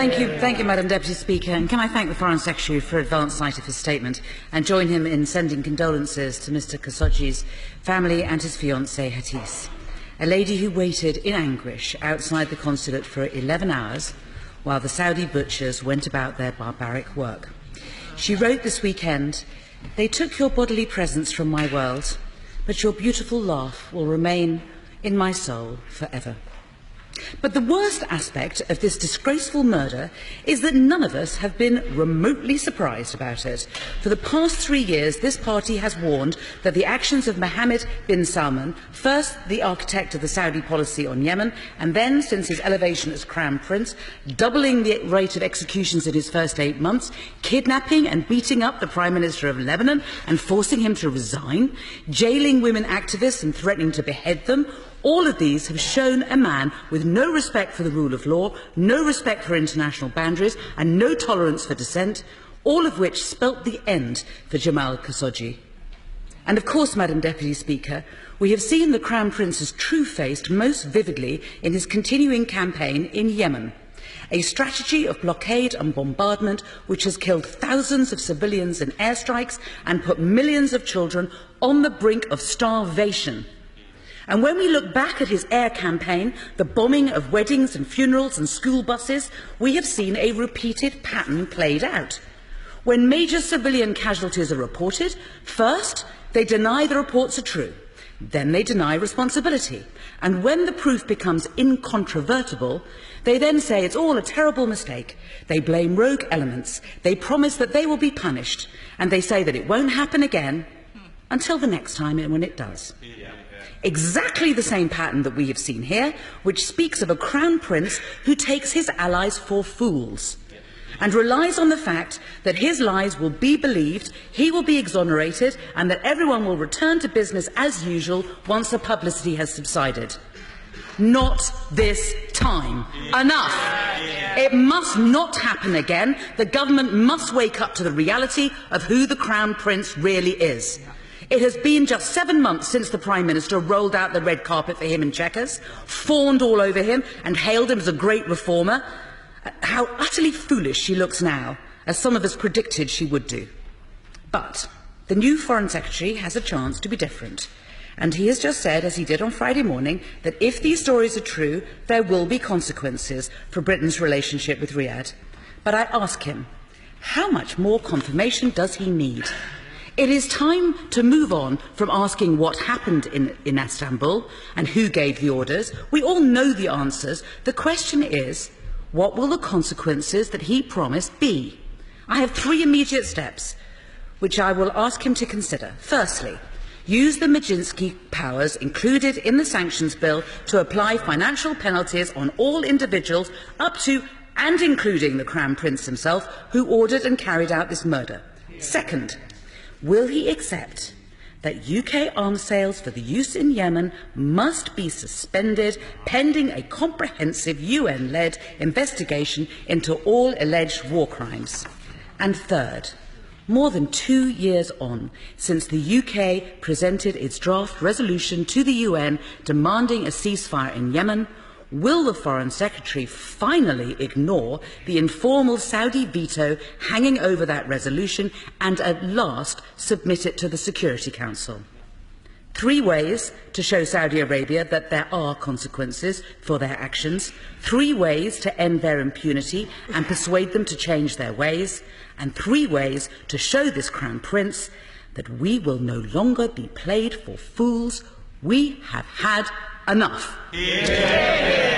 Thank you, Madam Deputy Speaker. And can I thank the Foreign Secretary for advance sight of his statement and join him in sending condolences to Mr Khashoggi's family and his fiancée, Hatis, a lady who waited in anguish outside the consulate for 11 hours while the Saudi butchers went about their barbaric work. She wrote this weekend, "They took your bodily presence from my world, but your beautiful laugh will remain in my soul forever." But the worst aspect of this disgraceful murder is that none of us have been remotely surprised about it. For the past 3 years, this party has warned that the actions of Mohamed bin Salman, first the architect of the Saudi policy on Yemen, and then, since his elevation as Crown Prince, doubling the rate of executions in his first 8 months, kidnapping and beating up the Prime Minister of Lebanon and forcing him to resign, jailing women activists and threatening to behead them, all of these have shown a man with no respect for the rule of law, no respect for international boundaries, and no tolerance for dissent, all of which spelt the end for Jamal Khashoggi. And of course, Madam Deputy Speaker, we have seen the Crown Prince's true face most vividly in his continuing campaign in Yemen, a strategy of blockade and bombardment which has killed thousands of civilians in airstrikes and put millions of children on the brink of starvation. And when we look back at his air campaign, the bombing of weddings and funerals and school buses, we have seen a repeated pattern played out. When major civilian casualties are reported, first they deny the reports are true, then they deny responsibility, and when the proof becomes incontrovertible, they then say it's all a terrible mistake. They blame rogue elements, they promise that they will be punished, and they say that it won't happen again until the next time when it does. Exactly the same pattern that we have seen here, which speaks of a Crown Prince who takes his allies for fools and relies on the fact that his lies will be believed, he will be exonerated, and that everyone will return to business as usual once the publicity has subsided. Not this time. Enough. It must not happen again. The government must wake up to the reality of who the Crown Prince really is. It has been just 7 months since the Prime Minister rolled out the red carpet for him in Chequers, fawned all over him and hailed him as a great reformer. How utterly foolish she looks now, as some of us predicted she would do. But the new Foreign Secretary has a chance to be different. And he has just said, as he did on Friday morning, that if these stories are true, there will be consequences for Britain's relationship with Riyadh. But I ask him, how much more confirmation does he need? It is time to move on from asking what happened in Istanbul and who gave the orders. We all know the answers. The question is, what will the consequences that he promised be? I have 3 immediate steps which I will ask him to consider. Firstly, use the Majinsky powers included in the sanctions bill to apply financial penalties on all individuals up to and including the Crown Prince himself who ordered and carried out this murder. Second, will he accept that UK arms sales for the use in Yemen must be suspended pending a comprehensive UN-led investigation into all alleged war crimes? And third, more than 2 years on since the UK presented its draft resolution to the UN demanding a ceasefire in Yemen, will the Foreign Secretary finally ignore the informal Saudi veto hanging over that resolution and at last submit it to the Security Council? 3 ways to show Saudi Arabia that there are consequences for their actions, 3 ways to end their impunity and persuade them to change their ways, and 3 ways to show this Crown Prince that we will no longer be played for fools. We have had enough. Yeah.